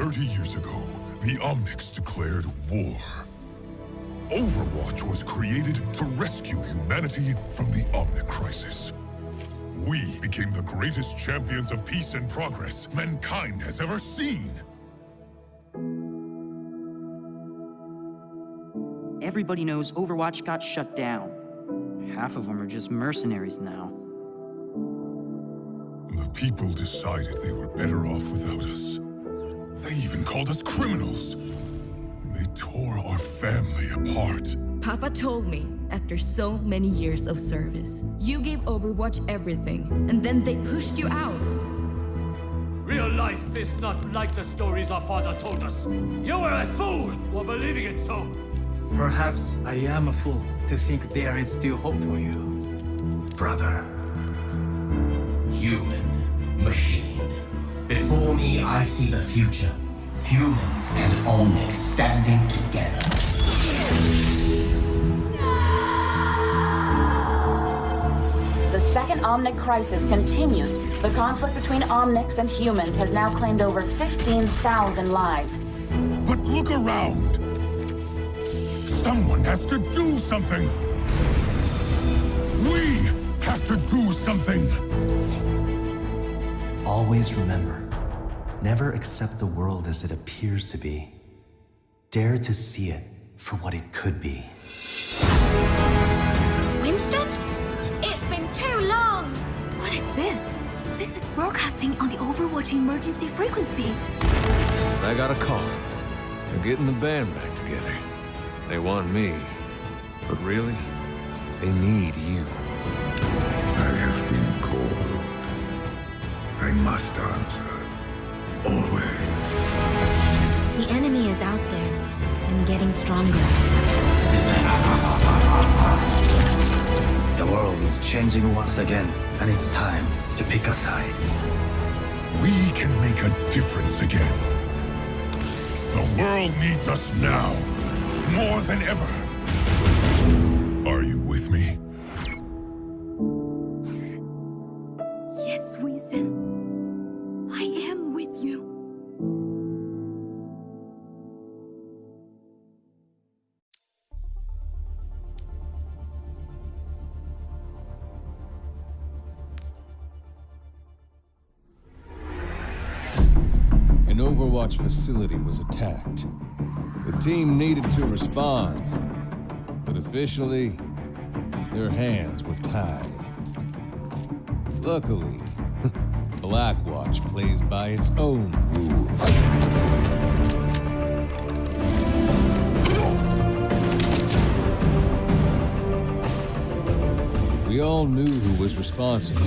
30 years ago, the Omnics declared war. Overwatch was created to rescue humanity from the Omnic crisis. We became the greatest champions of peace and progress mankind has ever seen. Everybody knows Overwatch got shut down. Half of them are just mercenaries now. The people decided they were better off without us. They even called us criminals. They tore our family apart. Papa told me, after so many years of service, you gave Overwatch everything, and then they pushed you out. Real life is not like the stories our father told us. You were a fool for believing it so. Perhaps I am a fool to think there is still hope for you, brother. Human, machine. Before me, I see the future. Humans and Omnics standing together. The second Omnic crisis continues. The conflict between Omnics and humans has now claimed over 15,000 lives. But look around! Someone has to do something! We have to do something! Always remember, never accept the world as it appears to be. Dare to see it for what it could be. Winston? It's been too long! What is this? This is broadcasting on the Overwatch emergency frequency. I got a call. They're getting the band back together. They want me. But really, they need you. I have been called. I must answer. Always. The enemy is out there and getting stronger. The world is changing once again, and it's time to pick a side. We can make a difference again. The world needs us now, more than ever. Are you with me? Yes, Winston. I am with you. An Overwatch facility was attacked. The team needed to respond, but officially, their hands were tied. Luckily, Blackwatch plays by its own rules. We all knew who was responsible.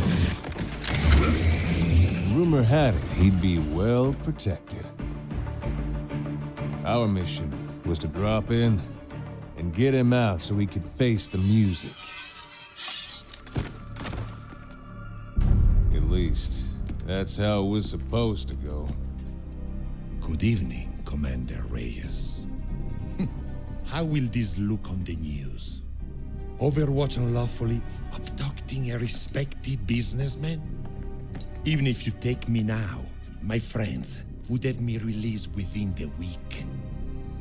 Rumor had it he'd be well protected. Our mission was to drop in and get him out so he could face the music. At least, that's how it was supposed to go. Good evening, Commander Reyes. How will this look on the news? Overwatch unlawfully abducting a respected businessman? Even if you take me now, my friends would have me released within the week.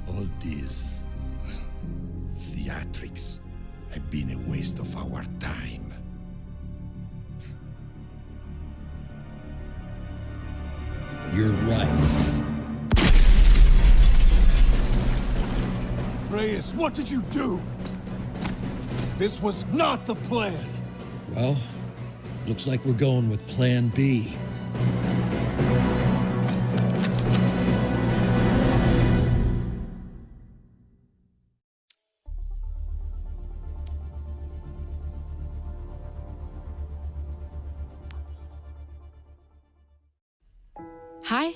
All this theatrics have been a waste of our time. You're right. Reyes, what did you do? This was not the plan! Well, looks like we're going with Plan B. Hi,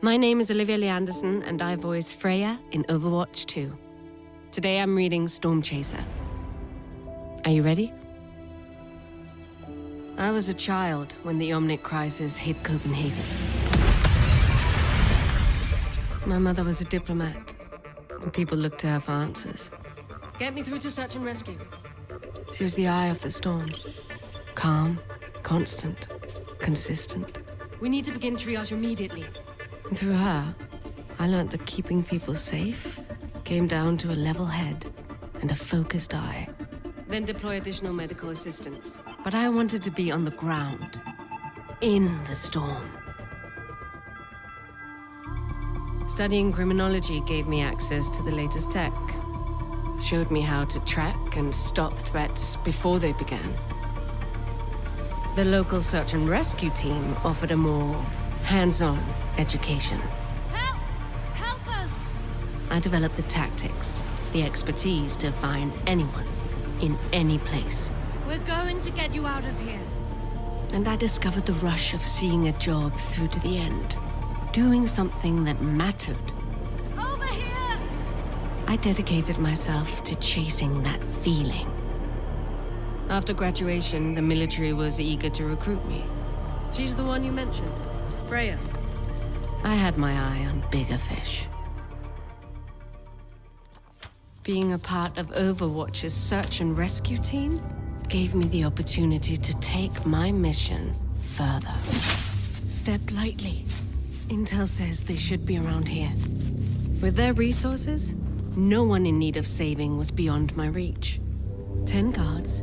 my name is Olivia Lee Anderson, and I voice Freya in Overwatch 2. Today I'm reading Storm Chaser. Are you ready? I was a child when the Omnic crisis hit Copenhagen. My mother was a diplomat, and people looked to her for answers. Get me through to search and rescue. She was the eye of the storm. Calm, constant, consistent. We need to begin triage immediately. And through her, I learned that keeping people safe came down to a level head and a focused eye. Then deploy additional medical assistance. But I wanted to be on the ground, in the storm. Studying criminology gave me access to the latest tech. Showed me how to track and stop threats before they began. The local search and rescue team offered a more hands-on education. Help! Help us! I developed the tactics, the expertise to find anyone, in any place. We're going to get you out of here. And I discovered the rush of seeing a job through to the end. Doing something that mattered. Over here! I dedicated myself to chasing that feeling. After graduation, the military was eager to recruit me. She's the one you mentioned, Freya. I had my eye on bigger fish. Being a part of Overwatch's search and rescue team gave me the opportunity to take my mission further. Step lightly. Intel says they should be around here. With their resources, no one in need of saving was beyond my reach. 10 guards,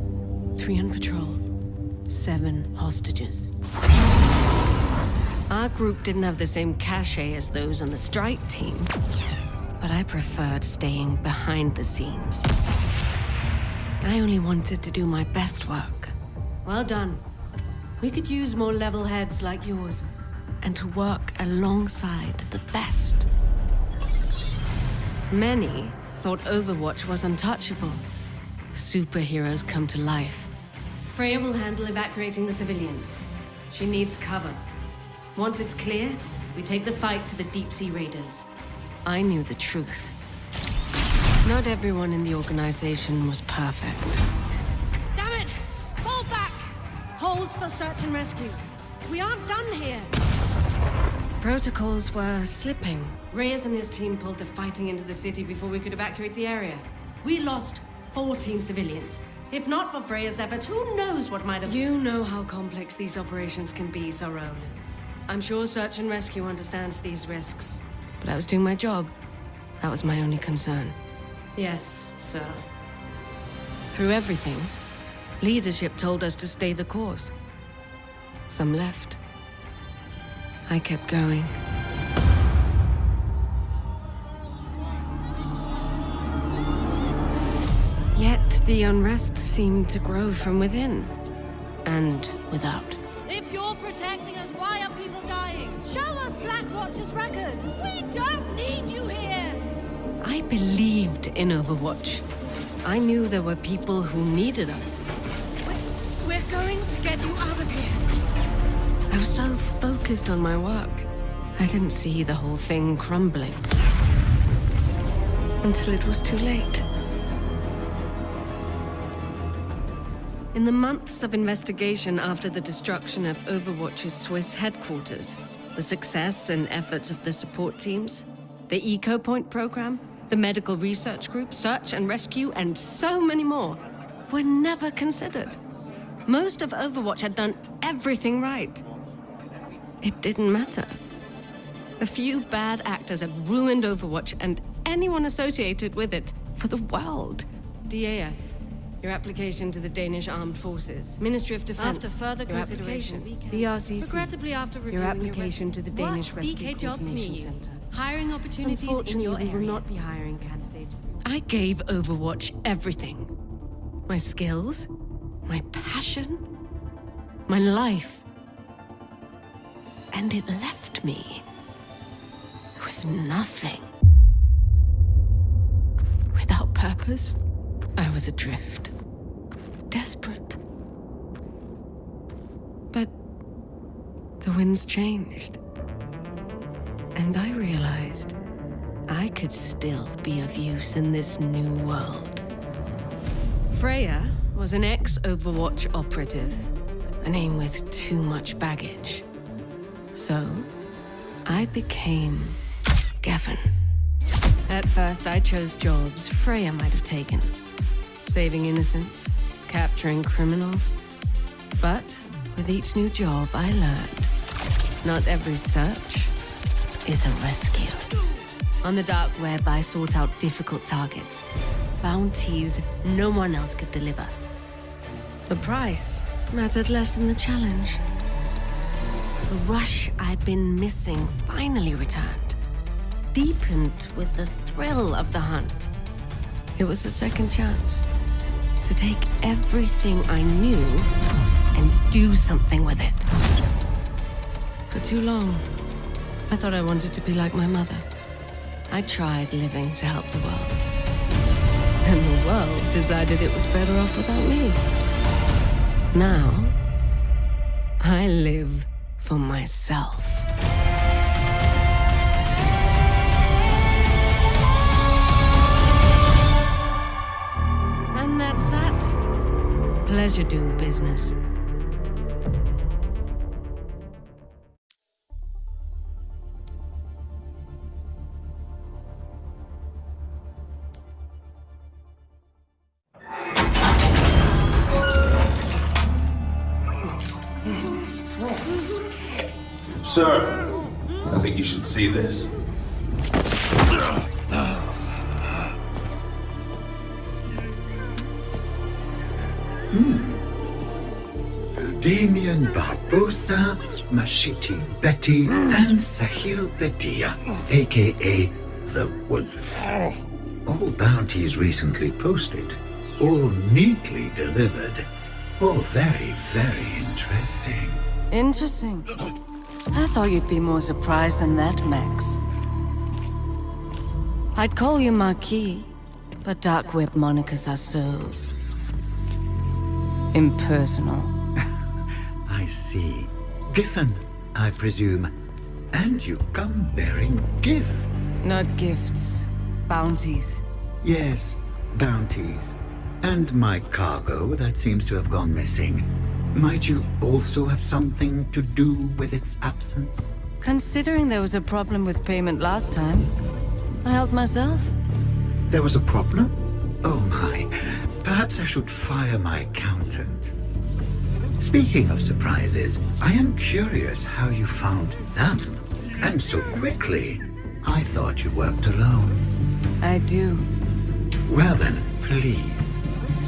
3 on patrol, 7 hostages. Our group didn't have the same cachet as those on the strike team, but I preferred staying behind the scenes. I only wanted to do my best work. Well done. We could use more level heads like yours, and to work alongside the best. Many thought Overwatch was untouchable. Superheroes come to life. Freya will handle evacuating the civilians. She needs cover. Once it's clear, we take the fight to the deep-sea raiders. I knew the truth. Not everyone in the organization was perfect. Damn it! Fall back! Hold for search and rescue. We aren't done here. Protocols were slipping. Reyes and his team pulled the fighting into the city before we could evacuate the area. We lost 14 civilians. If not for Freya's efforts, who knows what might have... You know how complex these operations can be, Sorolu. I'm sure Search and Rescue understands these risks. But I was doing my job. That was my only concern. Yes, sir. Through everything, leadership told us to stay the course. Some left. I kept going. Yet the unrest seemed to grow from within and without. If you're protecting us, why are people dying? Show us Black Watch's records. We don't need you here. I believed in Overwatch. I knew there were people who needed us. We're going to get you out of here. I was so focused on my work, I didn't see the whole thing crumbling. Until it was too late. In the months of investigation after the destruction of Overwatch's Swiss headquarters, the success and efforts of the support teams, the Eco Point program, the medical research group, search and rescue, and so many more were never considered. Most of Overwatch had done everything right. It didn't matter. A few bad actors had ruined Overwatch and anyone associated with it for the world. DAF. Your application to the Danish Armed Forces. Ministry of Defense. After further consideration, VRCC. regrettably after reviewing Your application to the Danish what Rescue DK jobs near Coordination you? Center. Hiring opportunities in your Unfortunately, we area. will not be hiring candidates. I gave Overwatch everything. My skills, my passion, my life. And it left me with nothing. Without purpose, I was adrift. Desperate. But the winds changed. And I realized I could still be of use in this new world. Freya was an ex-Overwatch operative, a name with too much baggage. So, I became Gavin. At first, I chose jobs Freya might have taken. Saving innocents, capturing criminals. But with each new job, I learned not every search is a rescue. On the dark web, I sought out difficult targets. Bounties no one else could deliver. The price mattered less than the challenge. The rush I'd been missing finally returned, deepened with the thrill of the hunt. It was a second chance to take everything I knew and do something with it. For too long, I thought I wanted to be like my mother. I tried living to help the world. And the world decided it was better off without me. Now, I live for myself. And that's that. Pleasure doing business. Sir, I think you should see this. Damien Barbosa, Mashiti Betty, and Sahil Bedia, aka The Wolf. All bounties recently posted, all neatly delivered, all very, very interesting. Interesting. I thought you'd be more surprised than that, Max. I'd call you Marquis, but dark web monikers are so... impersonal. I see. Giffen, I presume. And you come bearing gifts. Not gifts. Bounties. Yes, bounties. And my cargo that seems to have gone missing. Might you also have something to do with its absence? Considering there was a problem with payment last time, I helped myself. There was a problem? Oh my. Perhaps I should fire my accountant. Speaking of surprises, I am curious how you found them. And so quickly. I thought you worked alone. I do. Well then, please,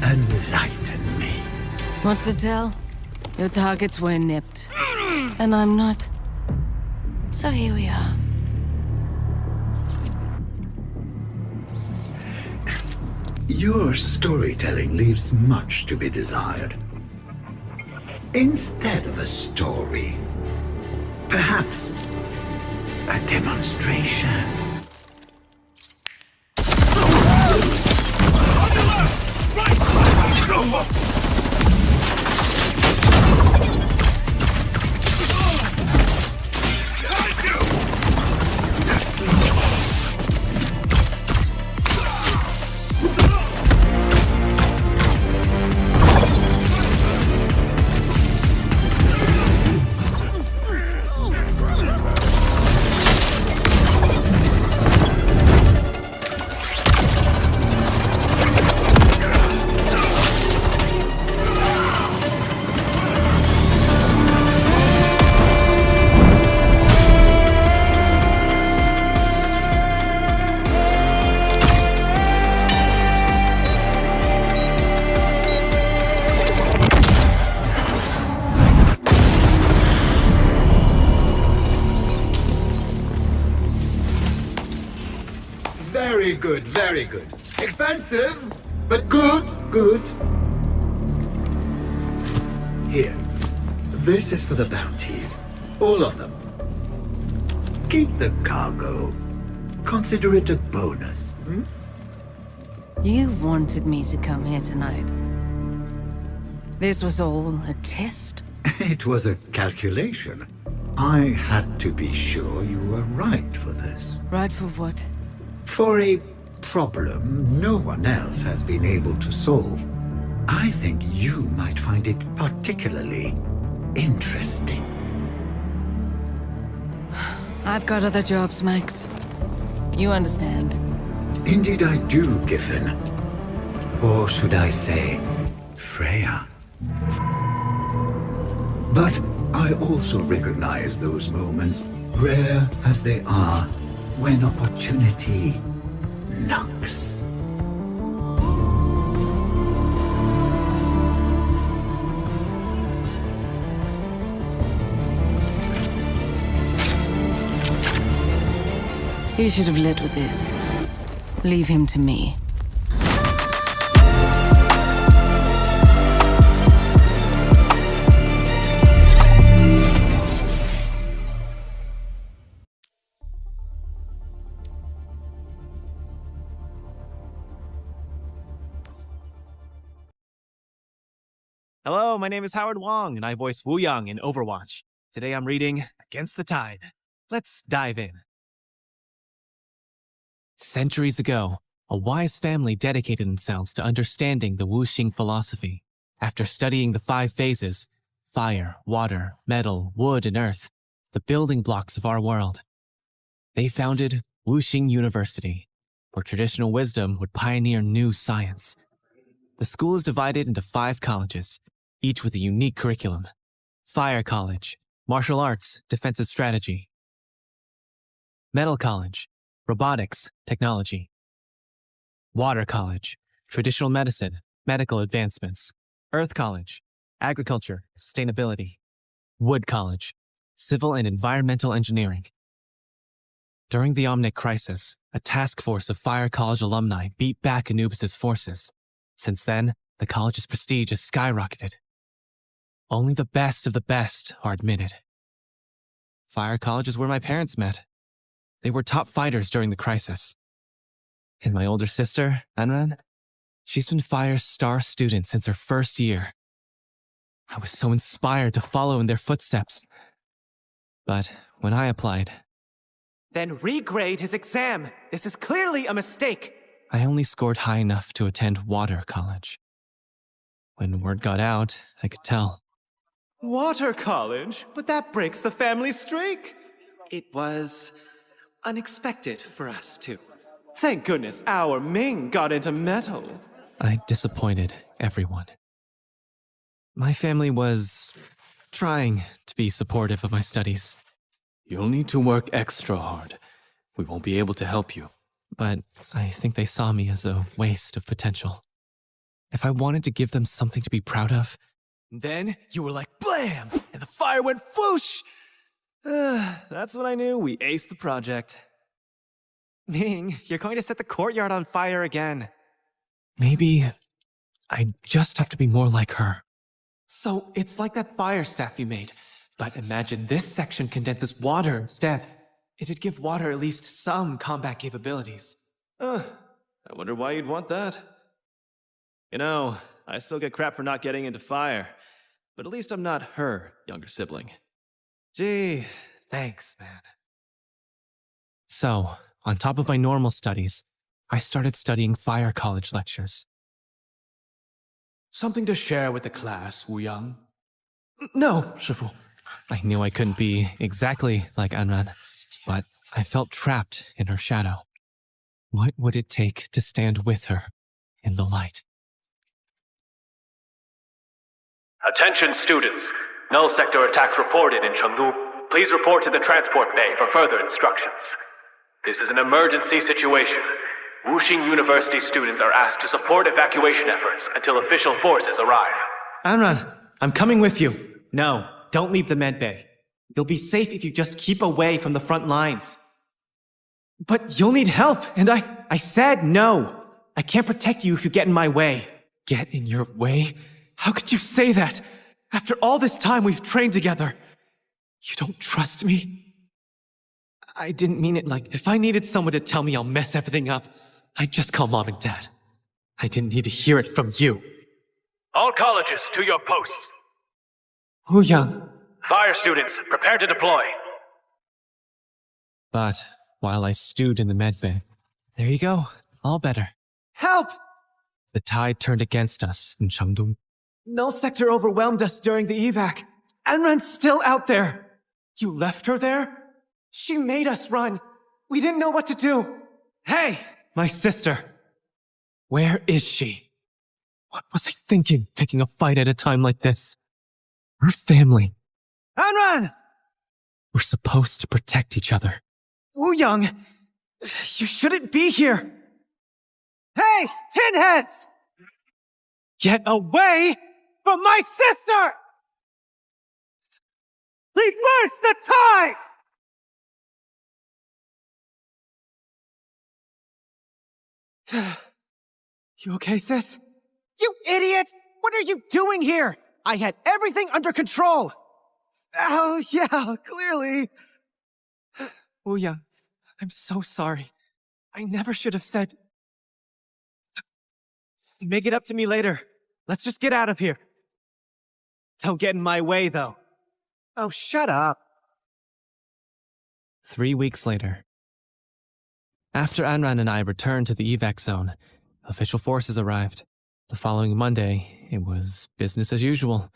enlighten me. What's the tell? Your targets were nipped. And I'm not. So here we are. Your storytelling leaves much to be desired. Instead of a story, perhaps a demonstration. Very good, very good. Expensive, but good, good. Here. This is for the bounties. All of them. Keep the cargo. Consider it a bonus. You wanted me to come here tonight. This was all a test? It was a calculation. I had to be sure you were right for this. Right for what? For a problem no one else has been able to solve. I think you might find it particularly interesting. I've got other jobs, Max. You understand. Indeed I do, Giffen. Or should I say, Freya. But I also recognize those moments, rare as they are, when opportunity knocks. He should have led with this. Leave him to me. Hello, my name is Howard Wong, and I voice Wu Yang in Overwatch. Today I'm reading Against the Tide. Let's dive in. Centuries ago, a wise family dedicated themselves to understanding the Wuxing philosophy. After studying the 5 phases, fire, water, metal, wood, and earth, the building blocks of our world, they founded Wuxing University, where traditional wisdom would pioneer new science. The school is divided into 5 colleges, each with a unique curriculum. Fire College, Martial Arts, Defensive Strategy. Metal College, Robotics, Technology. Water College, Traditional Medicine, Medical Advancements. Earth College, Agriculture, Sustainability. Wood College, Civil and Environmental Engineering. During the Omnic Crisis, a task force of Fire College alumni beat back Anubis' forces. Since then, the college's prestige has skyrocketed. Only the best of the best are admitted. Fire College is where my parents met. They were top fighters during the crisis. And my older sister, Anran, she's been Fire's star student since her first year. I was so inspired to follow in their footsteps. But when I applied... Then regrade his exam! This is clearly a mistake! I only scored high enough to attend Water College. When word got out, I could tell. Water College? But that breaks the family streak! It was... unexpected for us, too. Thank goodness our Ming got into metal. I disappointed everyone. My family was trying to be supportive of my studies. You'll need to work extra hard. We won't be able to help you. But I think they saw me as a waste of potential. If I wanted to give them something to be proud of... Then you were like, blam! And the fire went floosh! That's when I knew we aced the project. Ming, you're going to set the courtyard on fire again. Maybe I just have to be more like her. So it's like that fire staff you made. But imagine this section condenses water instead. It'd give water at least some combat capabilities. I wonder why you'd want that. You know, I still get crap for not getting into fire. But at least I'm not her younger sibling. Gee, thanks, man. So, on top of my normal studies, I started studying Fire College lectures. Something to share with the class, Wu Yang? No, Shifu. I knew I couldn't be exactly like Anran, but I felt trapped in her shadow. What would it take to stand with her in the light? Attention students. No sector attacks reported in Chengdu. Please report to the transport bay for further instructions. This is an emergency situation. Wuxing University students are asked to support evacuation efforts until official forces arrive. Anran, I'm coming with you. No, don't leave the med bay. You'll be safe if you just keep away from the front lines. But you'll need help, and I said no. I can't protect you if you get in my way. Get in your way? How could you say that? After all this time we've trained together. You don't trust me? I didn't mean it like, if I needed someone to tell me I'll mess everything up, I'd just call Mom and Dad. I didn't need to hear it from you. All colleges to your posts. Wu Yang. Fire students, prepare to deploy. But while I stewed in the medbay, there you go, all better. Help! The tide turned against us in Chengdu. No sector overwhelmed us during the evac. Anran's still out there. You left her there? She made us run. We didn't know what to do. Hey, my sister. Where is she? What was I thinking, picking a fight at a time like this? Her family. Anran! We're supposed to protect each other. Wu Yang, You shouldn't be here! Hey, tinheads! Get away from my sister! Reverse the tide! You okay, sis? You idiot! What are you doing here? I had everything under control! Oh, yeah, clearly. Wooyoung, I'm so sorry. I never should have said... Make it up to me later. Let's just get out of here. Don't get in my way, though. Oh, shut up. 3 weeks later. After Anran and I returned to the evac zone, official forces arrived. The following Monday, it was business as usual.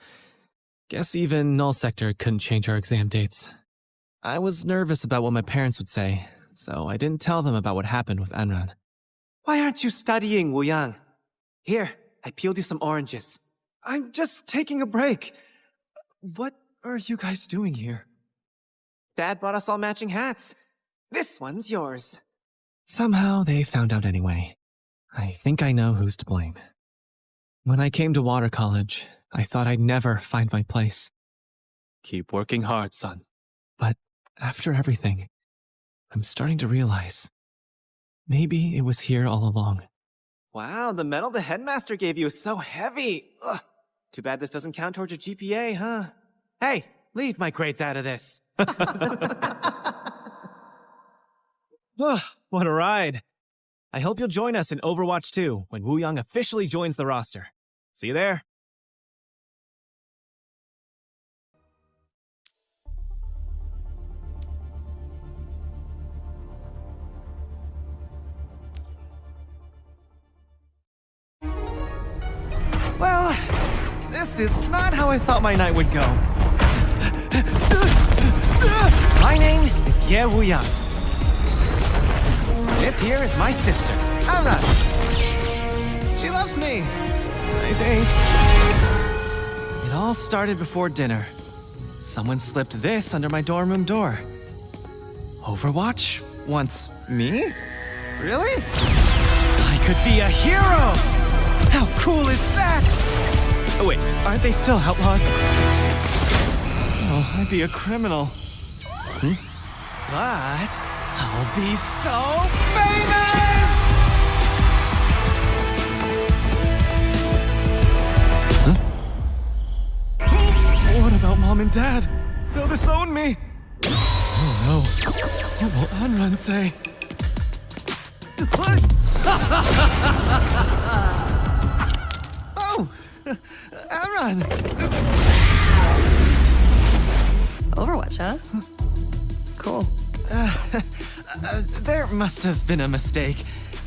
Guess even Null Sector couldn't change our exam dates. I was nervous about what my parents would say, so I didn't tell them about what happened with Anran. Why aren't you studying, Wooyoung? Here, I peeled you some oranges. I'm just taking a break. What are you guys doing here? Dad bought us all matching hats. This one's yours. Somehow they found out anyway. I think I know who's to blame. When I came to Water College, I thought I'd never find my place. Keep working hard, son. But after everything, I'm starting to realize maybe it was here all along. Wow, the medal the headmaster gave you is so heavy. Ugh. Too bad this doesn't count towards your GPA, huh? Hey, leave my grades out of this. What a ride. I hope you'll join us in Overwatch 2 when Wooyoung officially joins the roster. See you there. Well, this is not how I thought my night would go. My name is Ye Wooyoung. This here is my sister, Anran. She loves me, I think. It all started before dinner. Someone slipped this under my dorm room door. Overwatch wants me? Really? I could be a hero! How cool is that? Oh wait, aren't they still outlaws? Oh, I'd be a criminal. But I'll be so famous! Huh? What about Mom and Dad? They'll disown me! Oh no. What will Anran say? Oh! Anran! Overwatch, huh? Cool. There must have been a mistake.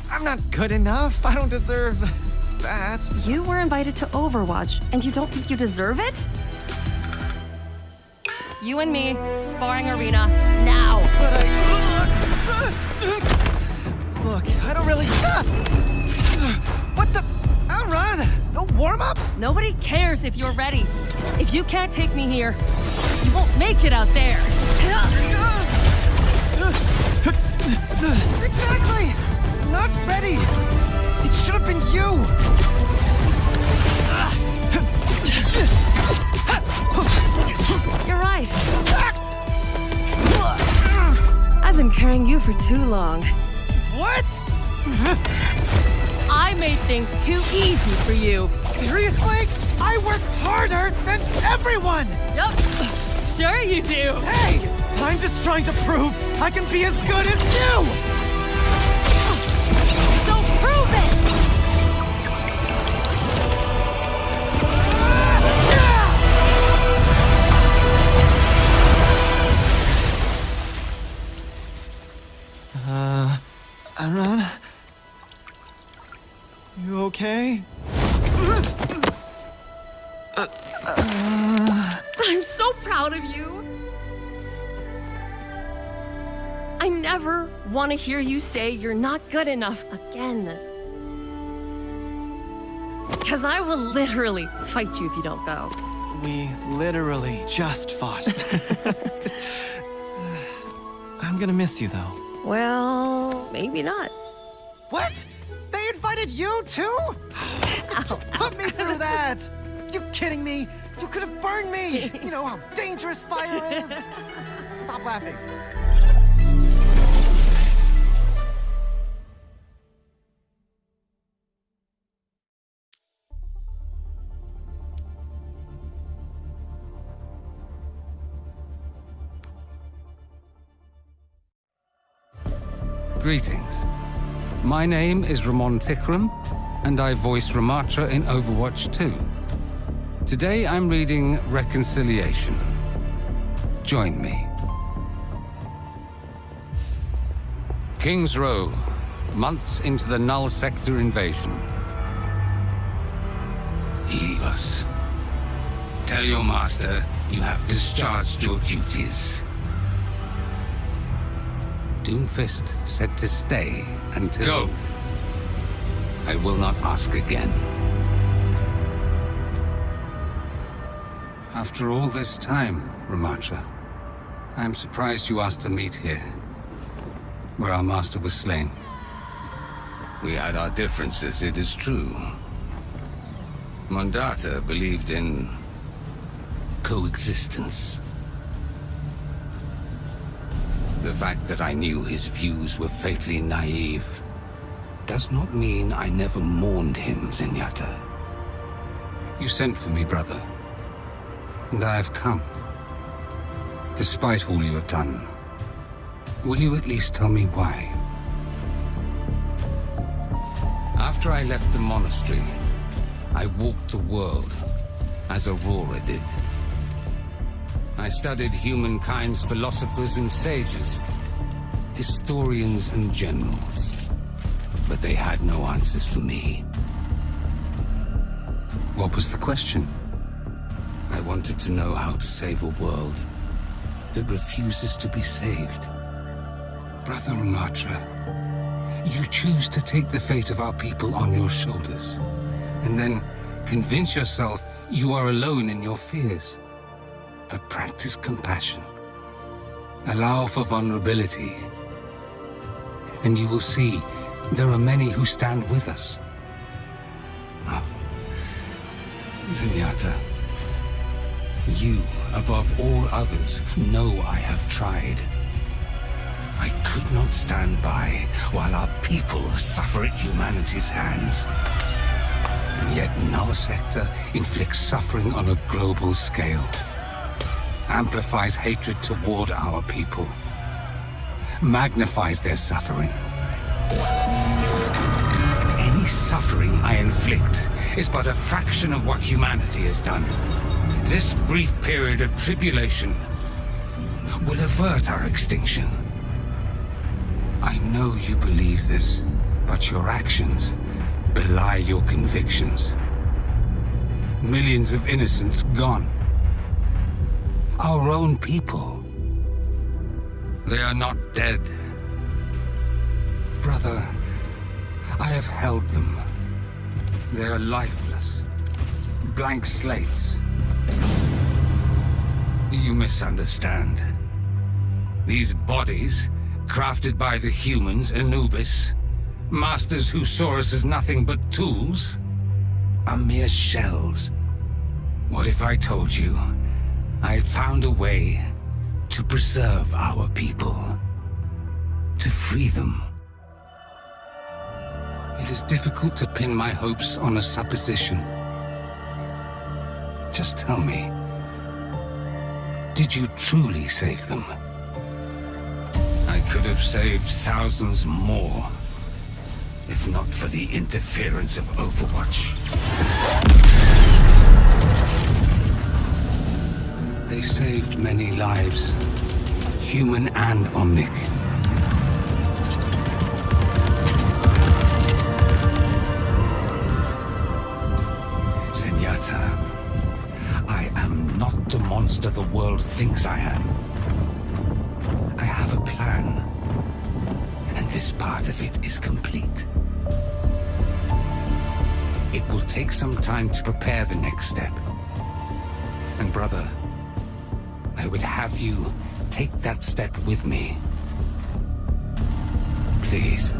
I'm not good enough. I don't deserve that. You were invited to Overwatch, and you don't think you deserve it? You and me, sparring arena, now! But Look, I don't really... What the... Anran! No warm-up? Nobody cares if you're ready. If you can't take me here, you won't make it out there. Exactly! Not ready! It should have been you! You're right. I've been carrying you for too long. What? I made things too easy for you. Seriously? I work harder than everyone! Yup. Sure you do. Hey! I'm just trying to prove I can be as good as you! So prove it! Anran? You okay? I'm so proud of you. I never want to hear you say you're not good enough again. Because I will literally fight you if you don't go. We literally just fought. I'm gonna miss you, though. Well, maybe not. What? They invited you too? Put me through that! You kidding me? You could have burned me! You know how dangerous fire is! Stop laughing. Greetings. My name is Ramon Tikram, and I voice Ramatra in Overwatch 2. Today I'm reading Reconciliation. Join me. King's Row, months into the Null Sector invasion. Leave us. Tell your master you have discharged your duties. Doomfist said to stay until... Go! I will not ask again. After all this time, Ramatra, I am surprised you asked to meet here, where our master was slain. We had our differences, it is true. Mondata believed in coexistence. The fact that I knew his views were fatally naive does not mean I never mourned him, Zenyatta. You sent for me, brother, and I have come. Despite all you have done, will you at least tell me why? After I left the monastery, I walked the world, as Aurora did. I studied humankind's philosophers and sages, historians and generals, but they had no answers for me. What was the question? I wanted to know how to save a world that refuses to be saved. Brother Ramatra, you choose to take the fate of our people on your shoulders, and then convince yourself you are alone in your fears. But practice compassion. Allow for vulnerability. And you will see there are many who stand with us. Oh. Zenyatta, you, above all others, know I have tried. I could not stand by while our people suffer at humanity's hands. And yet Null Sector inflicts suffering on a global scale. Amplifies hatred toward our people, magnifies their suffering. Any suffering I inflict is but a fraction of what humanity has done. This brief period of tribulation will avert our extinction. I know you believe this, but your actions belie your convictions. Millions of innocents gone. Our own people. They are not dead. Brother, I have held them. They are lifeless. Blank slates. You misunderstand. These bodies, crafted by the humans, Anubis, masters who saw us as nothing but tools, are mere shells. What if I told you I had found a way to preserve our people, to free them? It is difficult to pin my hopes on a supposition. Just tell me, did you truly save them? I could have saved thousands more, if not for the interference of Overwatch. They saved many lives, human and Omnic. Zenyatta, I am not the monster the world thinks I am. I have a plan, and this part of it is complete. It will take some time to prepare the next step. And brother, I would have you take that step with me. please.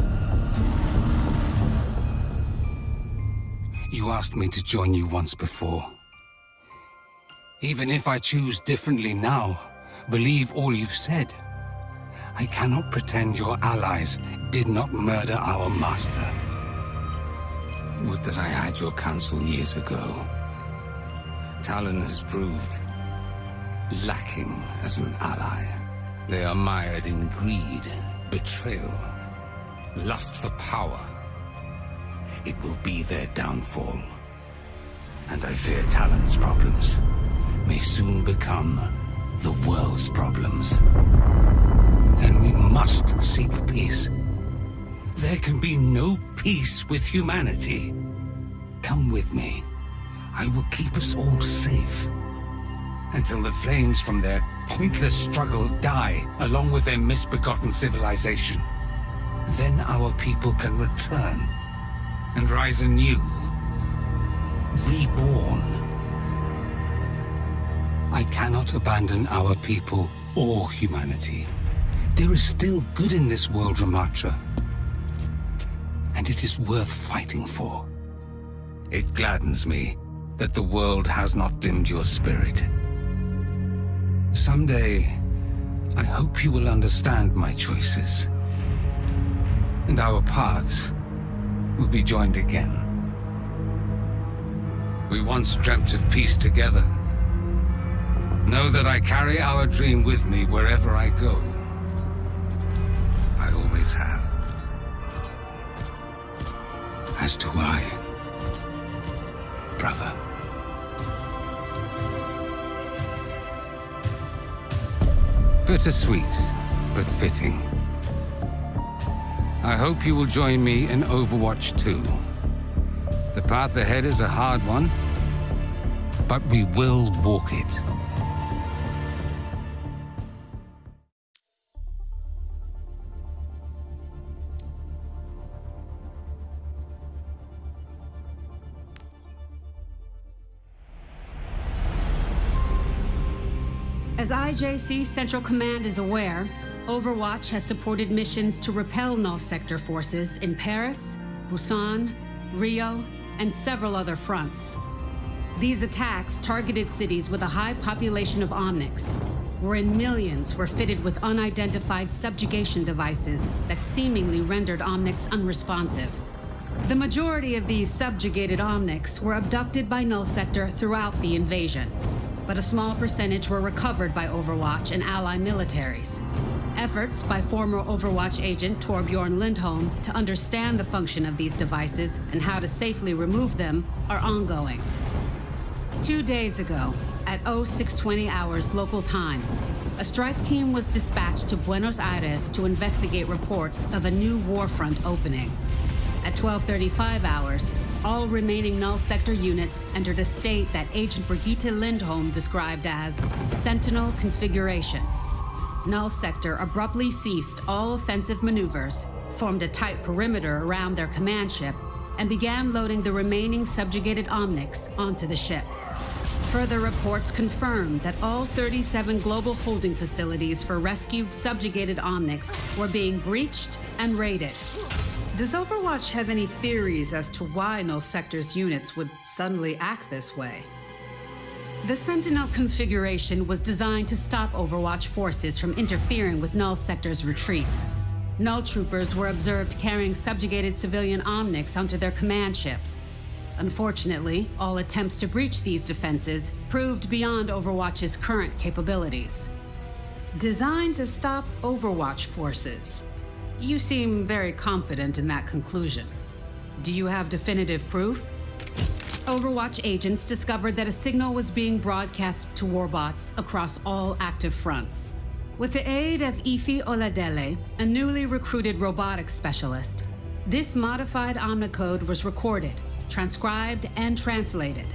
You asked me to join you once before. Even if I choose differently now, believe all you've said, I cannot pretend your allies did not murder our master. Would that I had your counsel years ago. Talon has proved lacking as an ally. They are mired in greed, betrayal, lust for power. It will be their downfall. And I fear Talon's problems may soon become the world's problems. Then we must seek peace. There can be no peace with humanity. Come with me. I will keep us all safe. Until the flames from their pointless struggle die, along with their misbegotten civilization. Then our people can return and rise anew, reborn. I cannot abandon our people or humanity. There is still good in this world, Ramatra. And it is worth fighting for. It gladdens me that the world has not dimmed your spirit. Someday, I hope you will understand my choices. And our paths will be joined again. We once dreamt of peace together. Know that I carry our dream with me wherever I go. I always have. As do I, brother. Bittersweet, but fitting. I hope you will join me in Overwatch 2. The path ahead is a hard one, but we will walk it. As IJC Central Command is aware, Overwatch has supported missions to repel Null Sector forces in Paris, Busan, Rio, and several other fronts. These attacks targeted cities with a high population of Omnics, wherein millions were fitted with unidentified subjugation devices that seemingly rendered Omnics unresponsive. The majority of these subjugated Omnics were abducted by Null Sector throughout the invasion, but a small percentage were recovered by Overwatch and ally militaries. Efforts by former Overwatch agent Torbjorn Lindholm to understand the function of these devices and how to safely remove them are ongoing. 2 days ago, at 0620 hours local time, a strike team was dispatched to Buenos Aires to investigate reports of a new warfront opening. At 12:35 hours, all remaining Null Sector units entered a state that Agent Brigitte Lindholm described as Sentinel configuration. Null Sector abruptly ceased all offensive maneuvers, formed a tight perimeter around their command ship, and began loading the remaining subjugated Omnics onto the ship. Further reports confirmed that all 37 global holding facilities for rescued subjugated Omnics were being breached and raided. Does Overwatch have any theories as to why Null Sector's units would suddenly act this way? The Sentinel configuration was designed to stop Overwatch forces from interfering with Null Sector's retreat. Null troopers were observed carrying subjugated civilian Omnics onto their command ships. Unfortunately, all attempts to breach these defenses proved beyond Overwatch's current capabilities. Designed to stop Overwatch forces. You seem very confident in that conclusion. Do you have definitive proof? Overwatch agents discovered that a signal was being broadcast to warbots across all active fronts. With the aid of Ify Oladele, a newly recruited robotics specialist, this modified omnicode was recorded, transcribed, and translated.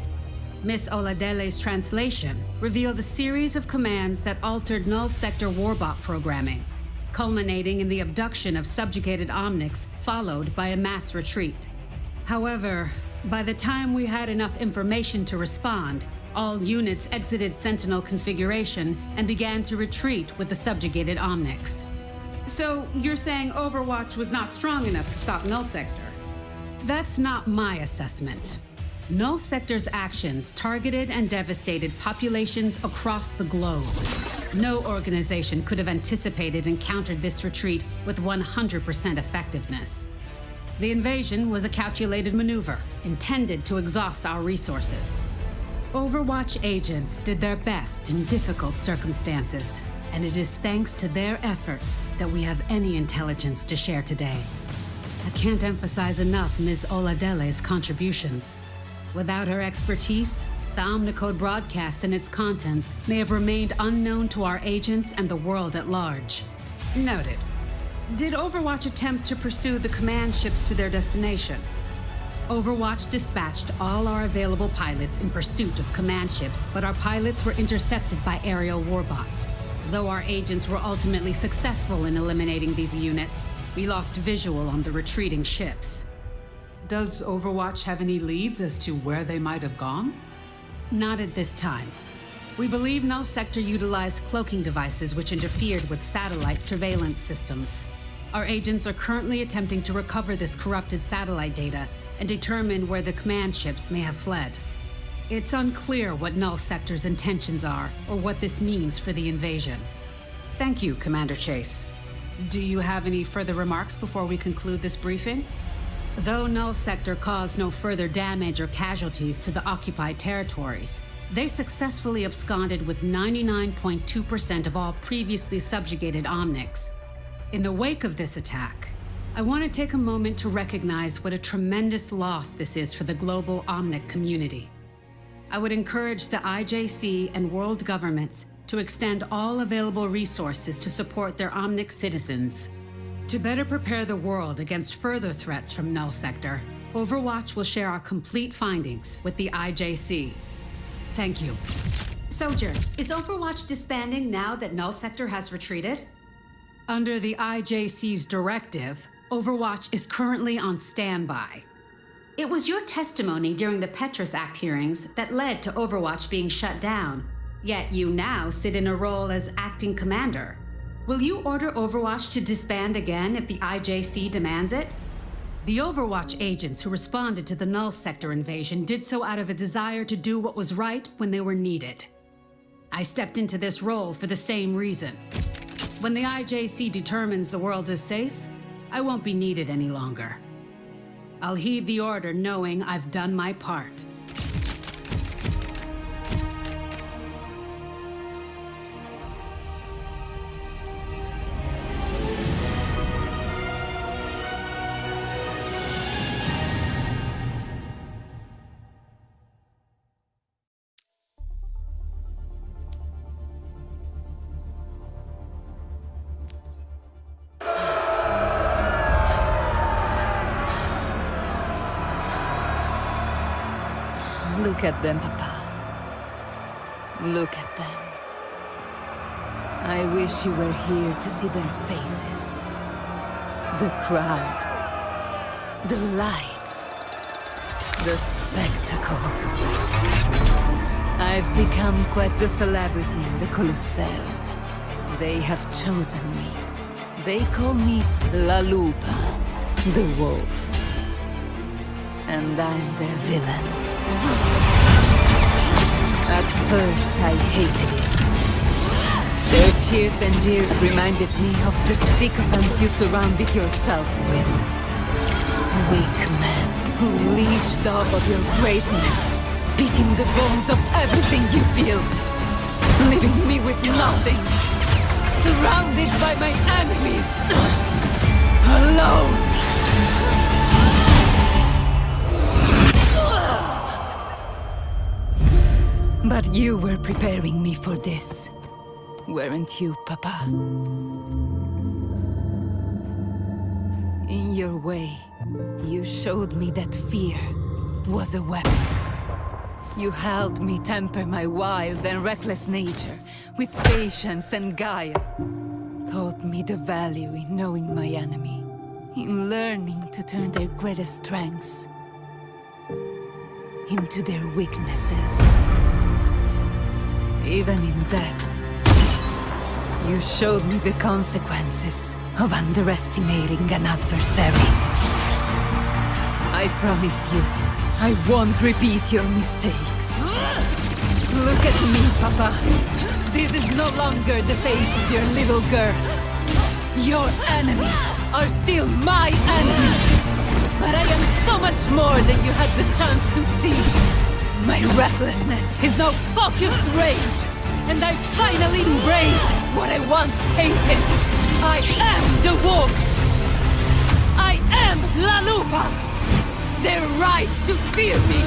Miss Oladele's translation revealed a series of commands that altered Null Sector warbot programming, culminating in the abduction of subjugated Omnics, followed by a mass retreat. However, by the time we had enough information to respond, all units exited Sentinel configuration and began to retreat with the subjugated Omnics. So you're saying Overwatch was not strong enough to stop Null Sector? That's not my assessment. Null Sector's actions targeted and devastated populations across the globe. No organization could have anticipated and countered this retreat with 100% effectiveness. The invasion was a calculated maneuver, intended to exhaust our resources. Overwatch agents did their best in difficult circumstances, and it is thanks to their efforts that we have any intelligence to share today. I can't emphasize enough Ms. Oladele's contributions. Without her expertise, the Omnicode broadcast and its contents may have remained unknown to our agents and the world at large. Noted. Did Overwatch attempt to pursue the command ships to their destination? Overwatch dispatched all our available pilots in pursuit of command ships, but our pilots were intercepted by aerial warbots. Though our agents were ultimately successful in eliminating these units, we lost visual on the retreating ships. Does Overwatch have any leads as to where they might have gone? Not at this time. We believe Null Sector utilized cloaking devices which interfered with satellite surveillance systems. Our agents are currently attempting to recover this corrupted satellite data and determine where the command ships may have fled. It's unclear what Null Sector's intentions are or what this means for the invasion. Thank you, Commander Chase. Do you have any further remarks before we conclude this briefing? Though Null Sector caused no further damage or casualties to the occupied territories, they successfully absconded with 99.2% of all previously subjugated Omnics. In the wake of this attack, I want to take a moment to recognize what a tremendous loss this is for the global Omnic community. I would encourage the IJC and world governments to extend all available resources to support their Omnic citizens. To better prepare the world against further threats from Null Sector, Overwatch will share our complete findings with the IJC. Thank you. Soldier, is Overwatch disbanding now that Null Sector has retreated? Under the IJC's directive, Overwatch is currently on standby. It was your testimony during the Petrus Act hearings that led to Overwatch being shut down. Yet you now sit in a role as acting commander. Will you order Overwatch to disband again if the IJC demands it? The Overwatch agents who responded to the Null Sector invasion did so out of a desire to do what was right when they were needed. I stepped into this role for the same reason. When the IJC determines the world is safe, I won't be needed any longer. I'll heed the order knowing I've done my part. Look at them, Papa. Look at them. I wish you were here to see their faces. The crowd. The lights. The spectacle. I've become quite the celebrity in the Colosseo. They have chosen me. They call me La Lupa, the wolf. And I'm their villain. At first, I hated it. Their cheers and jeers reminded me of the sycophants you surrounded yourself with. Weak men who leeched off of your greatness, picking the bones of everything you built, leaving me with nothing, surrounded by my enemies, alone. But you were preparing me for this, weren't you, Papa? In your way, you showed me that fear was a weapon. You helped me temper my wild and reckless nature with patience and guile. Taught me the value in knowing my enemy, in learning to turn their greatest strengths into their weaknesses. Even in death, you showed me the consequences of underestimating an adversary. I promise you, I won't repeat your mistakes. Look at me, Papa. This is no longer the face of your little girl. Your enemies are still my enemies. But I am so much more than you had the chance to see. My recklessness is now focused rage, and I finally embraced what I once hated. I am the wolf. I am La Lupa. Their right to fear me.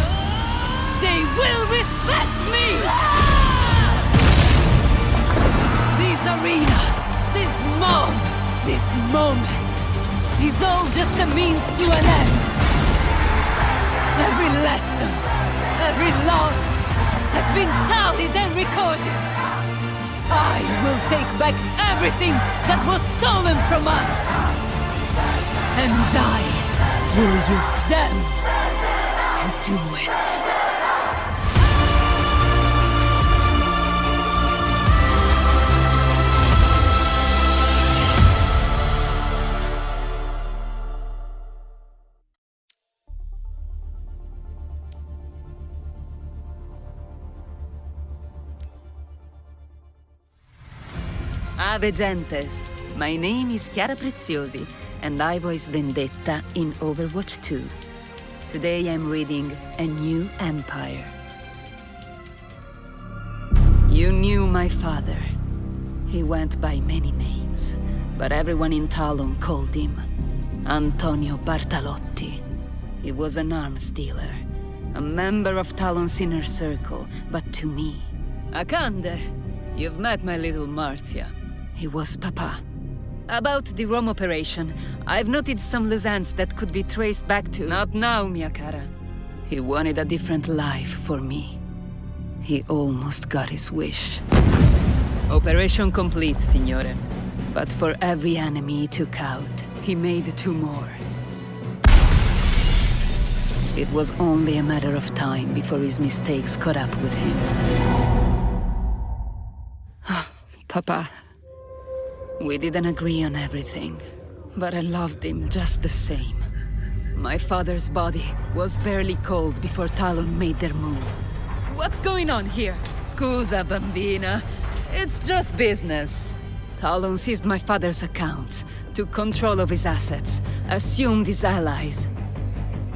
They will respect me. This arena, this mob, this moment is all just a means to an end. Every lesson, every loss has been tallied and recorded. I will take back everything that was stolen from us. And I will use them to do it. Ave gentes, my name is Chiara Preziosi, and I voice Vendetta in Overwatch 2. Today I'm reading A New Empire. You knew my father. He went by many names, but everyone in Talon called him Antonio Bartalotti. He was an arms dealer, a member of Talon's inner circle, but to me... Akande, you've met my little Martia. He was Papa. About the Rome operation, I've noted some loose ends that could be traced back to... Not now, mia cara. He wanted a different life for me. He almost got his wish. Operation complete, signore. But for every enemy he took out, he made 2 more. It was only a matter of time before his mistakes caught up with him. Papa... We didn't agree on everything, but I loved him just the same. My father's body was barely cold before Talon made their move. What's going on here? Scusa, bambina. It's just business. Talon seized my father's accounts, took control of his assets, assumed his allies.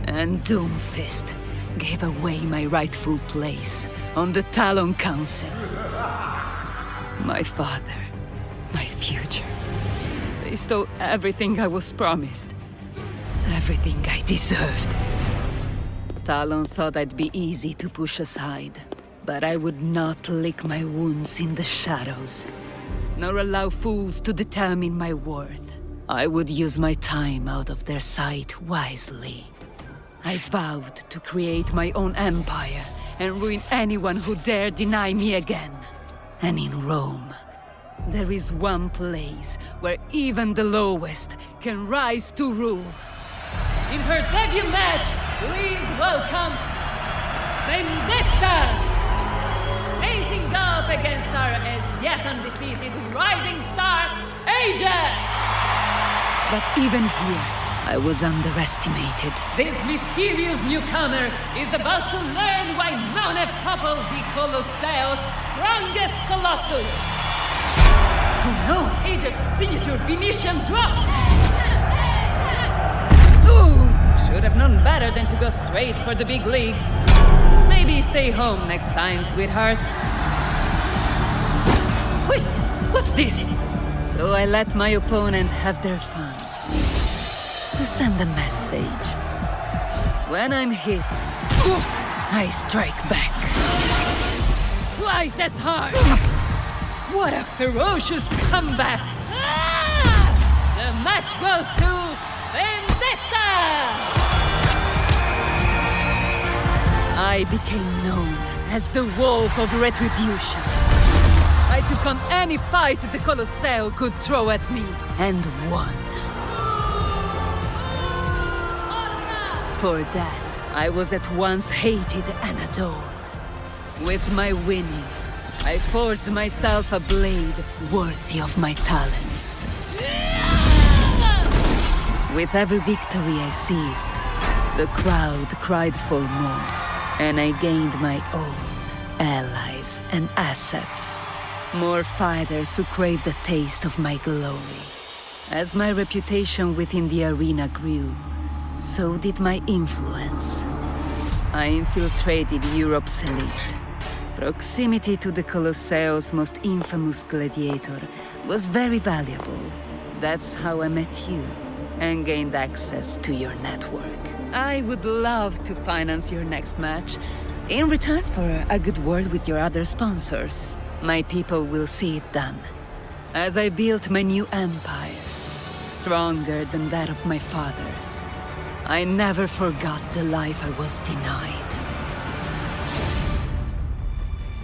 And Doomfist gave away my rightful place on the Talon Council. My father... my future. They stole everything I was promised. Everything I deserved. Talon thought I'd be easy to push aside, but I would not lick my wounds in the shadows, nor allow fools to determine my worth. I would use my time out of their sight wisely. I vowed to create my own empire and ruin anyone who dare deny me again. And in Rome, there is one place where even the lowest can rise to rule. In her debut match, please welcome... Vendetta! Facing up against our as yet undefeated rising star, Ajax! But even here, I was underestimated. This mysterious newcomer is about to learn why none have toppled the Colosseum's strongest colossus! Oh no! Ajax's signature Venetian drop! Ooh! Should have known better than to go straight for the big leagues. Maybe stay home next time, sweetheart. Wait! What's this? So I let my opponent have their fun. To send a message. When I'm hit, I strike back. Twice as hard! What a ferocious comeback! The match goes to Vendetta! I became known as the Wolf of Retribution. I took on any fight the Colosseum could throw at me, and won. For that, I was at once hated and adored. With my winnings, I forged myself a blade worthy of my talents. With every victory I seized, the crowd cried for more, and I gained my own allies and assets. More fighters who craved a taste of my glory. As my reputation within the arena grew, so did my influence. I infiltrated Europe's elite. Proximity to the Colosseum's most infamous gladiator was very valuable. That's how I met you, and gained access to your network. I would love to finance your next match, in return for a good word with your other sponsors. My people will see it done. As I built my new empire, stronger than that of my father's, I never forgot the life I was denied.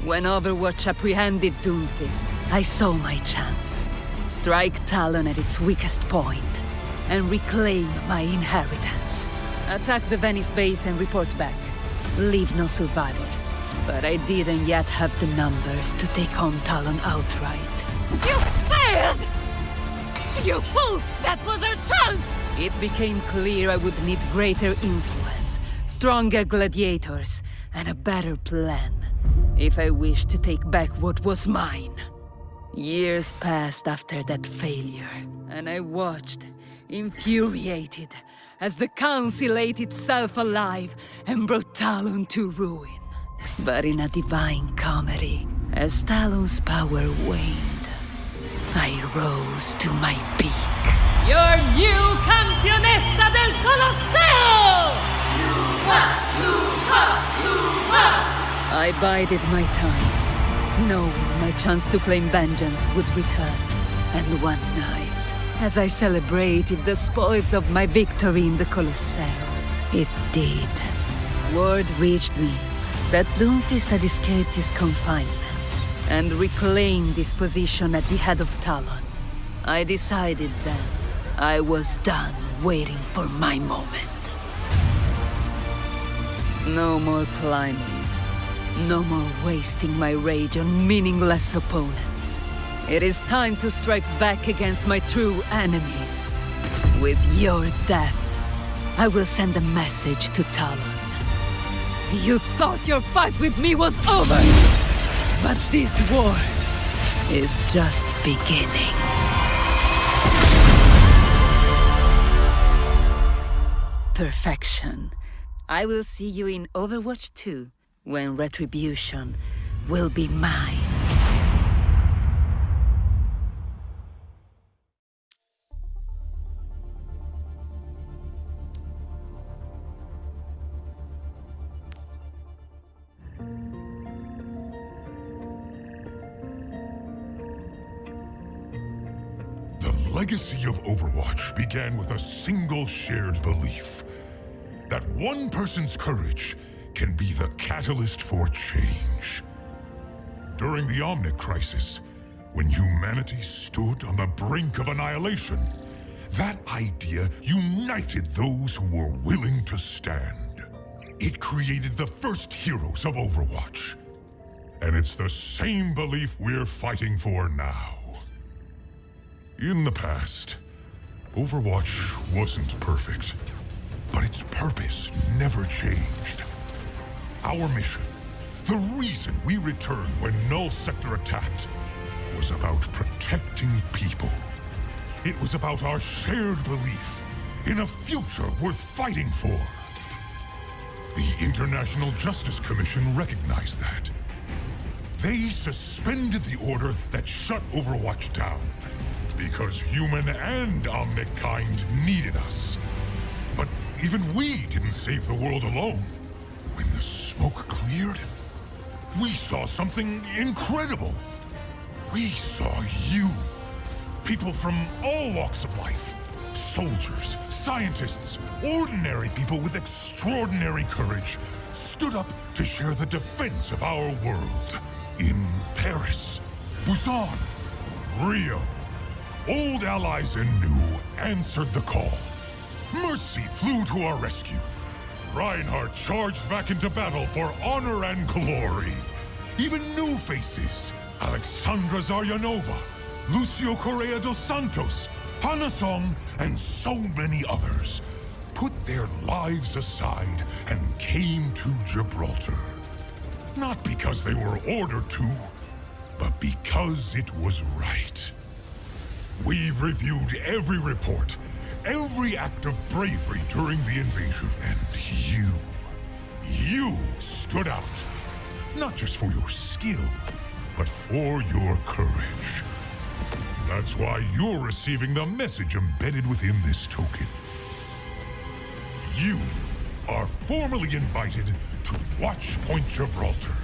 When Overwatch apprehended Doomfist, I saw my chance. Strike Talon at its weakest point, and reclaim my inheritance. Attack the Venice base and report back. Leave no survivors. But I didn't yet have the numbers to take on Talon outright. You failed! You fools! That was our chance! It became clear I would need greater influence, stronger gladiators, and a better plan, if I wished to take back what was mine. Years passed after that failure, and I watched, infuriated, as the Council ate itself alive and brought Talon to ruin. But in a divine comedy, as Talon's power waned, I rose to my peak. Your new Campionessa del Colosseo! Lupa! Lupa! Lupa! I bided my time, knowing my chance to claim vengeance would return. And one night, as I celebrated the spoils of my victory in the Colosseum, it did. Word reached me that Doomfist had escaped his confinement and reclaimed his position at the head of Talon. I decided then I was done waiting for my moment. No more climbing. No more wasting my rage on meaningless opponents. It is time to strike back against my true enemies. With your death, I will send a message to Talon. You thought your fight with me was over! But this war is just beginning. Perfection. I will see you in Overwatch 2, when Retribution will be mine. The legacy of Overwatch began with a single shared belief. That one person's courage can be the catalyst for change. During the Omnic Crisis, when humanity stood on the brink of annihilation, that idea united those who were willing to stand. It created the first heroes of Overwatch. And it's the same belief we're fighting for now. In the past, Overwatch wasn't perfect, but its purpose never changed. Our mission, the reason we returned when Null Sector attacked, was about protecting people. It was about our shared belief in a future worth fighting for. The International Justice Commission recognized that. They suspended the order that shut Overwatch down, because human and Omnic kind needed us. But even we didn't save the world alone. When the smoke cleared, we saw something incredible. We saw you. People from all walks of life. Soldiers, scientists, ordinary people with extraordinary courage stood up to share the defense of our world. In Paris, Busan, Rio, old allies and new answered the call. Mercy flew to our rescue. Reinhardt charged back into battle for honor and glory. Even new faces, Alexandra Zaryanova, Lucio Correa dos Santos, Hanasong, and so many others put their lives aside and came to Gibraltar. Not because they were ordered to, but because it was right. We've reviewed every report, every act of bravery during the invasion, and you stood out. Not just for your skill, but for your courage. That's why you're receiving the message embedded within this token. You are formally invited to Watch Point Gibraltar,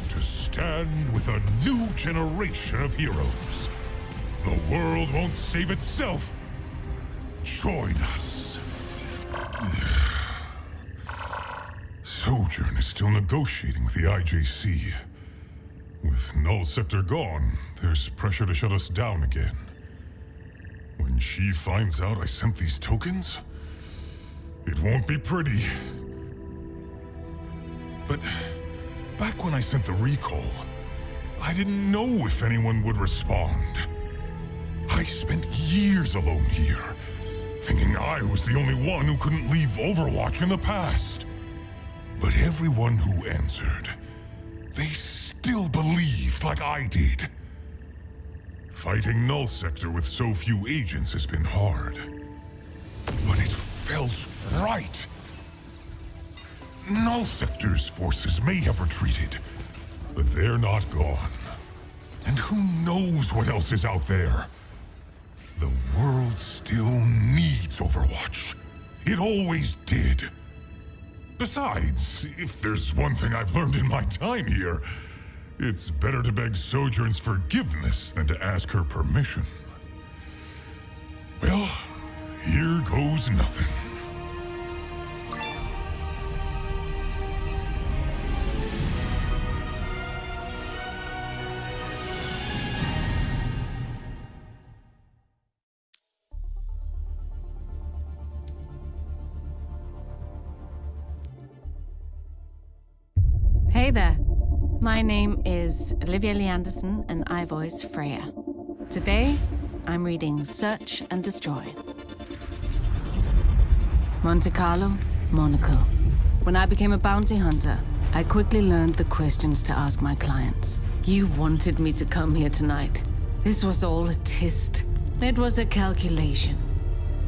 to stand with a new generation of heroes. The world won't save itself. Join us. Sojourn is still negotiating with the IJC. With Null Sector gone, there's pressure to shut us down again. When she finds out I sent these tokens, it won't be pretty. But back when I sent the recall, I didn't know if anyone would respond. I spent years alone here, thinking I was the only one who couldn't leave Overwatch in the past. But everyone who answered, they still believed like I did. Fighting Null Sector with so few agents has been hard. But it felt right. Null Sector's forces may have retreated, but they're not gone. And who knows what else is out there? The world still needs Overwatch. It always did. Besides, if there's one thing I've learned in my time here, it's better to beg Sojourn's forgiveness than to ask her permission. Well, here goes nothing. Hey there. My name is Olivia Lee Anderson, and I voice Freya. Today, I'm reading Search and Destroy. Monte Carlo, Monaco. When I became a bounty hunter, I quickly learned the questions to ask my clients. You wanted me to come here tonight. This was all a test. It was a calculation.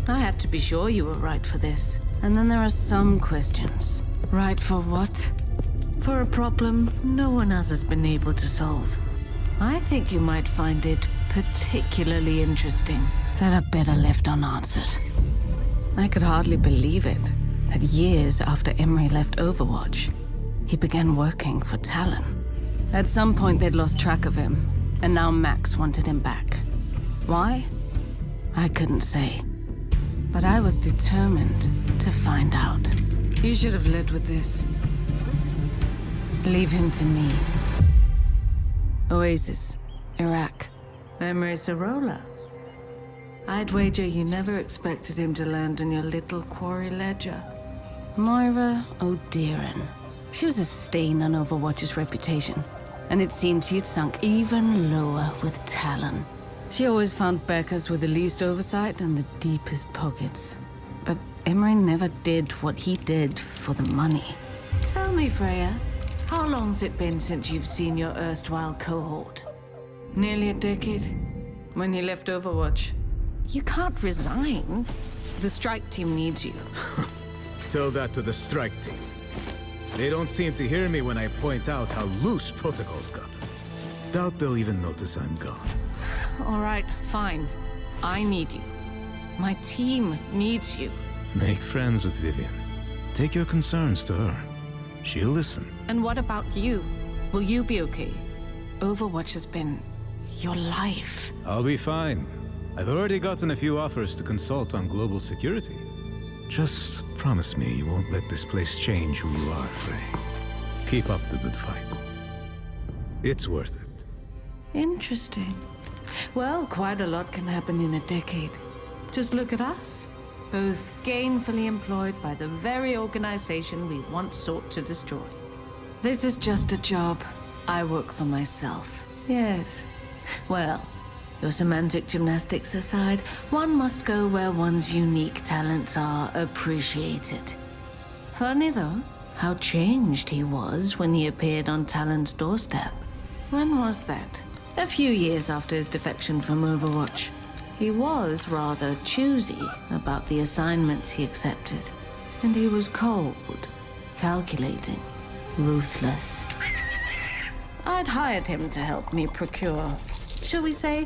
I had to be sure you were right for this. And then there are some questions. Right for what? For a problem no one else has been able to solve. I think you might find it particularly interesting that are better left unanswered. I could hardly believe it, that years after Emery left Overwatch, he began working for Talon. At some point they'd lost track of him, and now Max wanted him back. Why? I couldn't say. But I was determined to find out. You should have led with this. Leave him to me. Oasis, Iraq. Emery Sorolla. I'd wager you never expected him to land on your little quarry ledger. Moira O'Dearin. She was a stain on Overwatch's reputation, and it seemed she had sunk even lower with Talon. She always found Beckers with the least oversight and the deepest pockets. But Emery never did what he did for the money. Tell me, Freya, how long's it been since you've seen your erstwhile cohort? Nearly a decade. When he left Overwatch. You can't resign. The strike team needs you. Tell that to the strike team. They don't seem to hear me when I point out how loose protocols got. Doubt they'll even notice I'm gone. All right, fine. I need you. My team needs you. Make friends with Vivian. Take your concerns to her. She'll listen. And what about you? Will you be okay? Overwatch has been your life. I'll be fine. I've already gotten a few offers to consult on global security. Just promise me you won't let this place change who you are, Frey. Keep up the good fight. It's worth it. Interesting. Well, quite a lot can happen in a decade. Just look at us. Both gainfully employed by the very organization we once sought to destroy. This is just a job. I work for myself. Yes. Well, Your semantic gymnastics aside, one must go where one's unique talents are appreciated. Funny though, how changed he was when he appeared on Talon's doorstep. When was that? A few years after his defection from Overwatch. He was rather choosy about the assignments he accepted. And he was cold, calculating, ruthless. I'd hired him to help me procure, shall we say,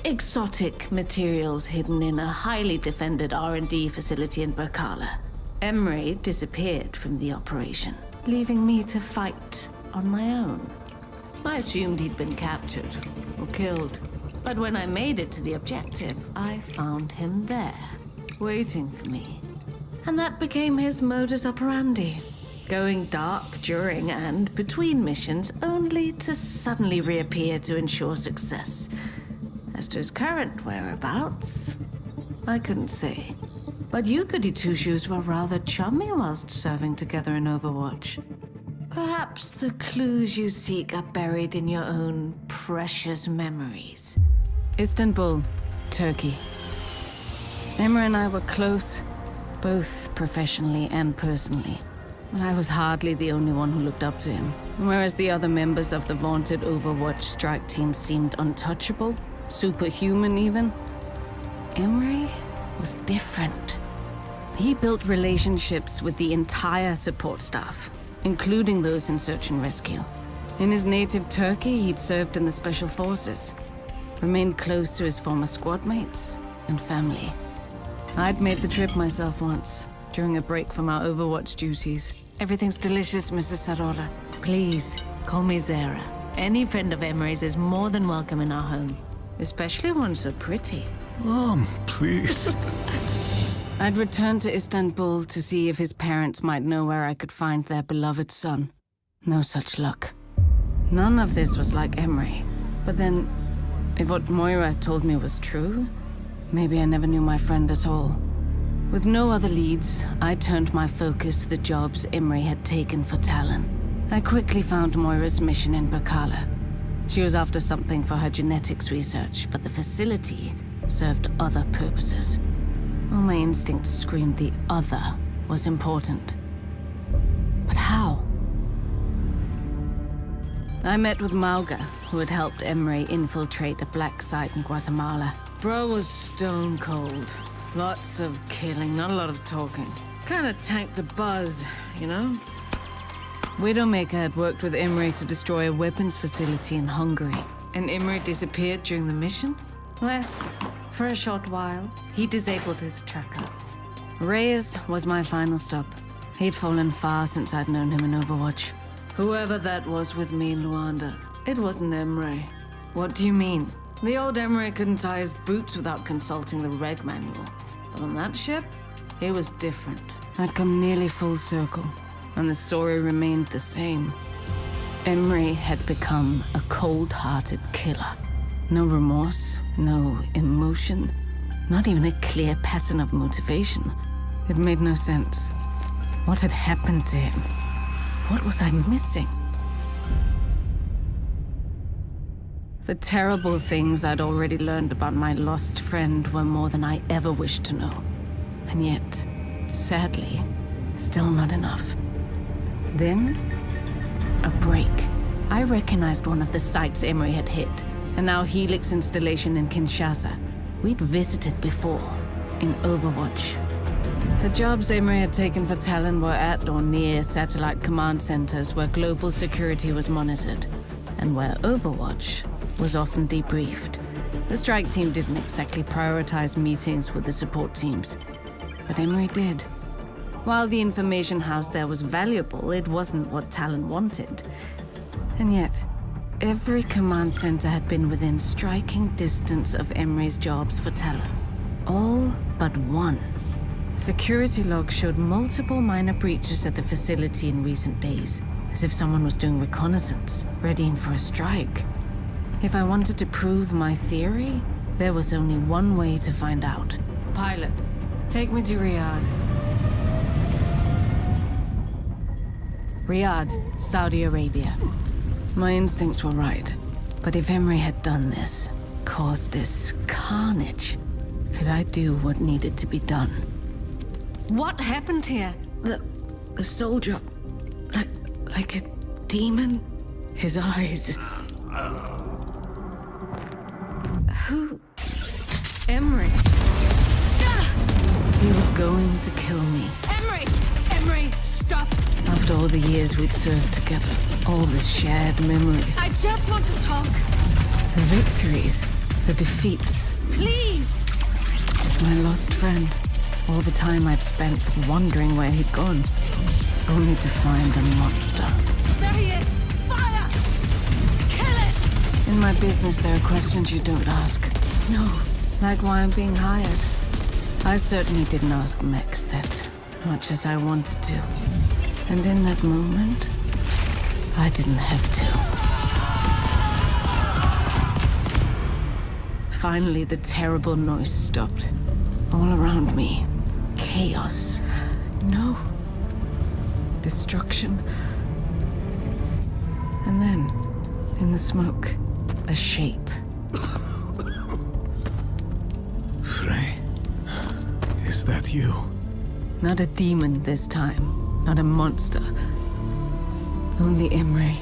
exotic materials hidden in a highly defended R&D facility in Berkala. Emery disappeared from the operation, leaving me to fight on my own. I assumed he'd been captured or killed, but when I made it to the objective, I found him there, waiting for me. And that became his modus operandi. Going dark during and between missions, only to suddenly reappear to ensure success. As to his current whereabouts, I couldn't say. But you goody two-shoes were rather chummy whilst serving together in Overwatch. Perhaps the clues you seek are buried in your own precious memories. Istanbul, Turkey. Emma and I were close, both professionally and personally. But I was hardly the only one who looked up to him. Whereas the other members of the vaunted Overwatch strike team seemed untouchable, superhuman even, Emery was different. He built relationships with the entire support staff, including those in search and rescue. In his native Turkey, he'd served in the Special Forces, remained close to his former squad mates and family. I'd made the trip myself once, during a break from our Overwatch duties. Everything's delicious, Mrs. Sarola. Please, call me Zara. Any friend of Emery's is more than welcome in our home, especially one so pretty. Mom, please. I'd returned to Istanbul to see if his parents might know where I could find their beloved son. No such luck. None of this was like Emery. But then, if what Moira told me was true, maybe I never knew my friend at all. With no other leads, I turned my focus to the jobs Emery had taken for Talon. I quickly found Moira's mission in Berkala. She was after something for her genetics research, but the facility served other purposes. All my instincts screamed the other was important. But how? I met with Mauga, who had helped Emery infiltrate a black site in Guatemala. Bro was stone cold. Lots of killing, not a lot of talking. Kinda tanked the buzz, you know? Widowmaker had worked with Emery to destroy a weapons facility in Hungary. And Emery disappeared during the mission? Well, for a short while, he disabled his tracker. Reyes was my final stop. He'd fallen far since I'd known him in Overwatch. Whoever that was with me in Luanda, it wasn't Emery. What do you mean? The old Emery couldn't tie his boots without consulting the reg manual. But on that ship, he was different. I'd come nearly full circle, and the story remained the same. Emery had become a cold-hearted killer. No remorse, no emotion, not even a clear pattern of motivation. It made no sense. What had happened to him? What was I missing? The terrible things I'd already learned about my lost friend were more than I ever wished to know. And yet, sadly, still not enough. Then, a break. I recognized one of the sites Emery had hit. And now Helix installation in Kinshasa. We'd visited before, in Overwatch. The jobs Emery had taken for Talon were at or near satellite command centers where global security was monitored, and where Overwatch was often debriefed. The strike team didn't exactly prioritize meetings with the support teams, but Emery did. While the information housed there was valuable, it wasn't what Talon wanted. And yet, every command center had been within striking distance of Emery's jobs for Talon. All but one. Security logs showed multiple minor breaches at the facility in recent days, as if someone was doing reconnaissance, readying for a strike. If I wanted to prove my theory, there was only one way to find out. Pilot, take me to Riyadh. Riyadh, Saudi Arabia. My instincts were right, but if Emery had done this, caused this carnage, could I do what needed to be done? What happened here? The soldier, like a demon? His eyes. Who? Emery. He was going to kill me. Emery, stop! After all the years we'd served together, all the shared memories. I just want to talk. The victories, the defeats. Please! My lost friend. All the time I'd spent wondering where he'd gone. Only to find a monster. There he is! Fire! Kill it! In my business, there are questions you don't ask. No. Like why I'm being hired. I certainly didn't ask Mex that, much as I wanted to. And in that moment, I didn't have to. Finally, the terrible noise stopped. All around me, chaos. No. Destruction. And then, in the smoke, a shape. Frey, is that you? Not a demon this time. Not a monster. Only Emery.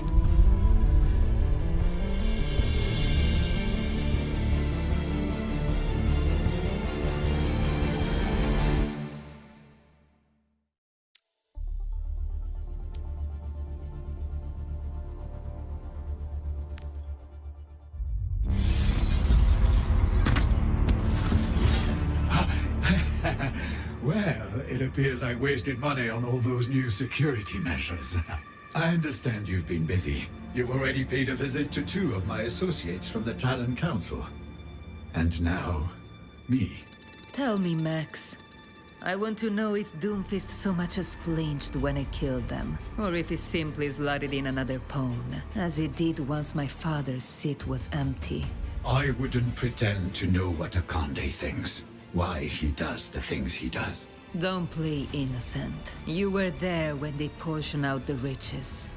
Well, it appears I wasted money on all those new security measures. I understand you've been busy. You've already paid a visit to 2 of my associates from the Talon Council. And now, me. Tell me, Max. I want to know if Doomfist so much as flinched when I killed them, or if he simply slotted in another pawn, as he did once my father's seat was empty. I wouldn't pretend to know what Akande thinks. Why he does the things he does. Don't play innocent. You were there when they portioned out the riches.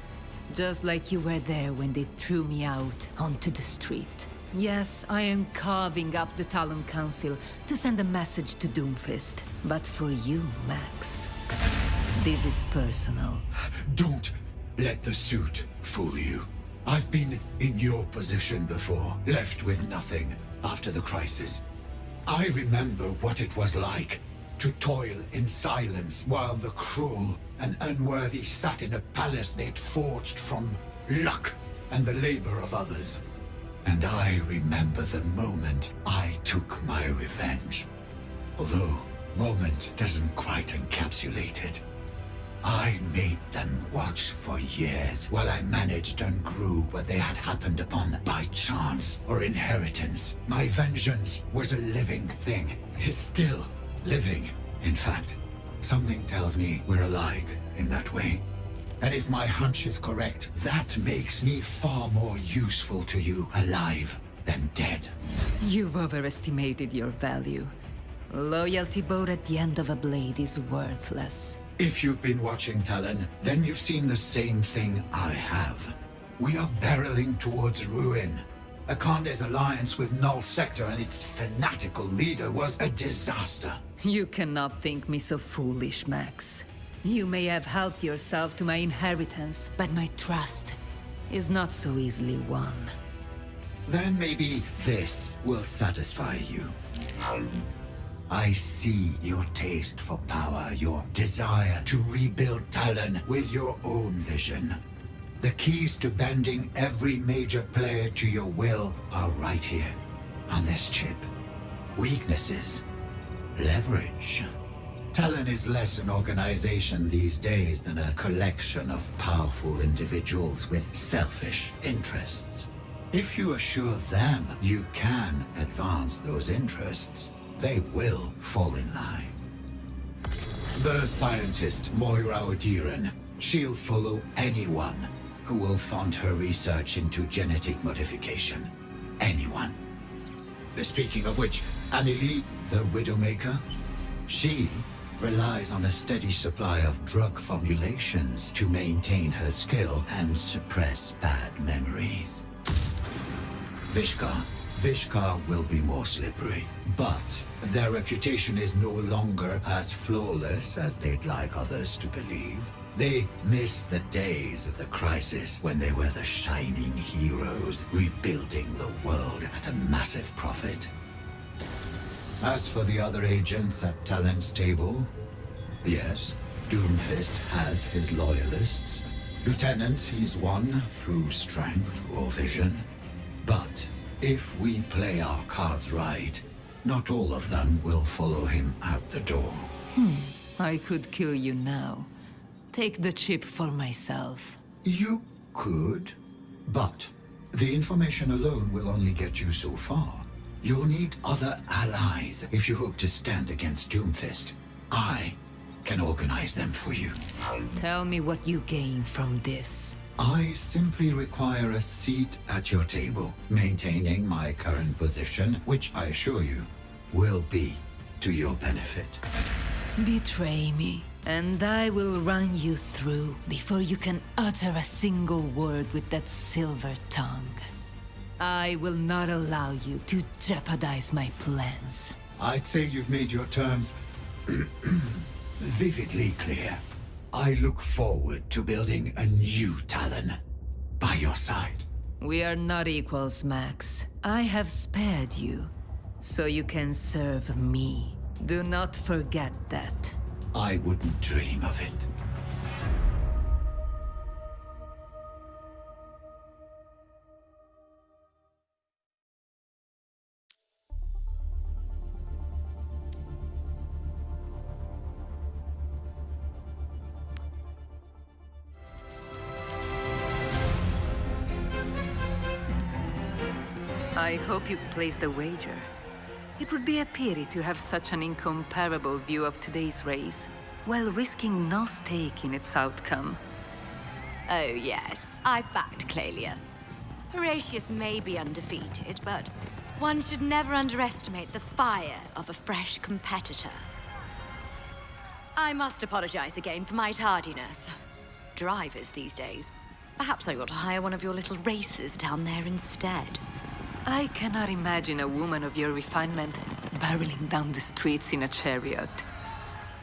Just like you were there when they threw me out onto the street. Yes, I am carving up the Talon Council to send a message to Doomfist. But for you, Max, this is personal. Don't let the suit fool you. I've been in your position before, left with nothing after the crisis. I remember what it was like to toil in silence while the cruel and unworthy sat in a palace they'd forged from luck and the labor of others. And I remember the moment I took my revenge. Although moment doesn't quite encapsulate it. I made them watch for years while I managed and grew what they had happened upon by chance or inheritance. My vengeance was a living thing. Is still living. In fact, something tells me we're alike in that way. And if my hunch is correct, that makes me far more useful to you alive than dead. You've overestimated your value. Loyalty bowed at the end of a blade is worthless. If you've been watching Talon, then you've seen the same thing I have. We are barreling towards ruin. Akande's alliance with Null Sector and its fanatical leader was a disaster. You cannot think me so foolish, Max. You may have helped yourself to my inheritance, but my trust is not so easily won. Then maybe this will satisfy you. I see your taste for power, your desire to rebuild Talon with your own vision. The keys to bending every major player to your will are right here, on this chip. Weaknesses, leverage. Talon is less an organization these days than a collection of powerful individuals with selfish interests. If you assure them you can advance those interests, they will fall in line. The scientist, Moira Odiran, she'll follow anyone who will fund her research into genetic modification. Anyone. Speaking of which, Annelie, the Widowmaker, she relies on a steady supply of drug formulations to maintain her skill and suppress bad memories. Vishka, Vishkar will be more slippery, but their reputation is no longer as flawless as they'd like others to believe. They miss the days of the crisis when they were the shining heroes, rebuilding the world at a massive profit. As for the other agents at Talent's table, yes, Doomfist has his loyalists. Lieutenants he's won through strength or vision. But if we play our cards right, not all of them will follow him out the door. I could kill you now. Take the chip for myself. You could, but the information alone will only get you so far. You'll need other allies if you hope to stand against Doomfist. I can organize them for you. Tell me what you gain from this. I simply require a seat at your table, maintaining my current position, which I assure you will be to your benefit. Betray me, and I will run you through before you can utter a single word with that silver tongue. I will not allow you to jeopardize my plans. I'd say you've made your terms vividly clear. I look forward to building a new Talon by your side. We are not equals, Max. I have spared you, so you can serve me. Do not forget that. I wouldn't dream of it. I hope you placed a wager. It would be a pity to have such an incomparable view of today's race, while risking no stake in its outcome. Oh yes, I've backed Clelia. Horatius may be undefeated, but one should never underestimate the fire of a fresh competitor. I must apologize again for my tardiness. Drivers these days. Perhaps I ought to hire one of your little racers down there instead. I cannot imagine a woman of your refinement barreling down the streets in a chariot.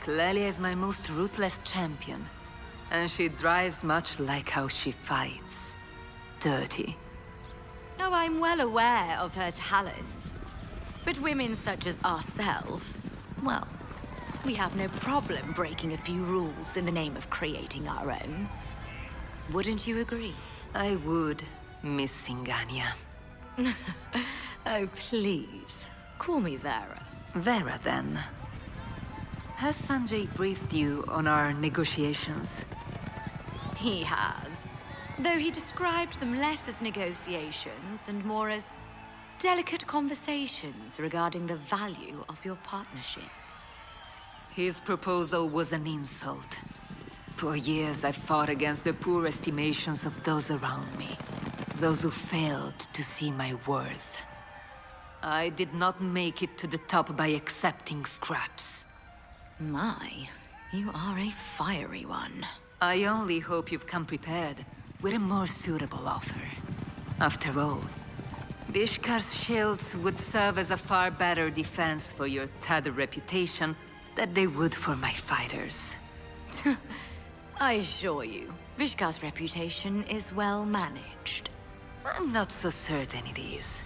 Clelia is my most ruthless champion, and she drives much like how she fights. Dirty. Oh, I'm well aware of her talents. But women such as ourselves, well, we have no problem breaking a few rules in the name of creating our own. Wouldn't you agree? I would, Miss Singania. Oh, please. Call me Vera. Vera, then. Has Sanjay briefed you on our negotiations? He has. Though he described them less as negotiations and more as delicate conversations regarding the value of your partnership. His proposal was an insult. For years, I've fought against the poor estimations of those around me. Those who failed to see my worth. I did not make it to the top by accepting scraps. My, you are a fiery one. I only hope you've come prepared with a more suitable offer. After all, Vishkar's shields would serve as a far better defense for your tattered reputation than they would for my fighters. I assure you, Vishkar's reputation is well managed. I'm not so certain it is.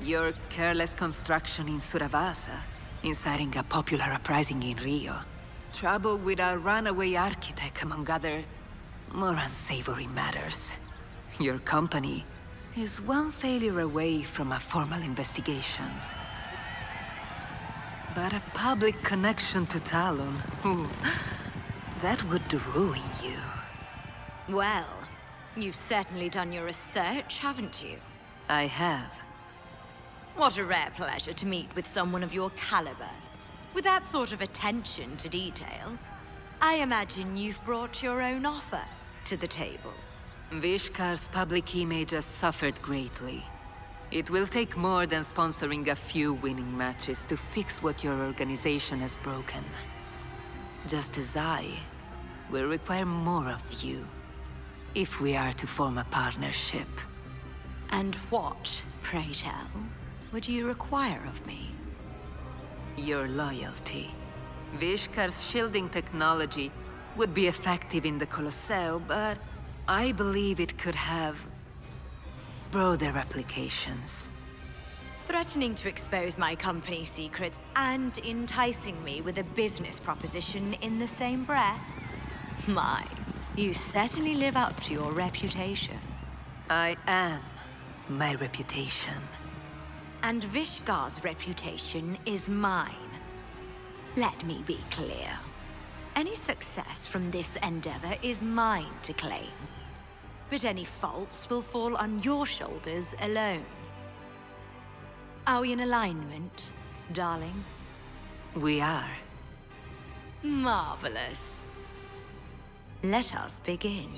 Your careless construction in Suravasa, inciting a popular uprising in Rio, trouble with a runaway architect, among other more unsavory matters. Your company is one failure away from a formal investigation. But a public connection to Talon, ooh, that would ruin you. Well, you've certainly done your research, haven't you? I have. What a rare pleasure to meet with someone of your caliber. With that sort of attention to detail, I imagine you've brought your own offer to the table. Vishkar's public image has suffered greatly. It will take more than sponsoring a few winning matches to fix what your organization has broken. Just as I will require more of you, if we are to form a partnership. And what, pray tell, would you require of me? Your loyalty. Vishkar's shielding technology would be effective in the Colosseo, but I believe it could have broader applications. Threatening to expose my company secrets and enticing me with a business proposition in the same breath? My, you certainly live up to your reputation. I am my reputation. And Vishkar's reputation is mine. Let me be clear. Any success from this endeavor is mine to claim. But any faults will fall on your shoulders alone. Are we in alignment, darling? We are. Marvelous. Let us begin.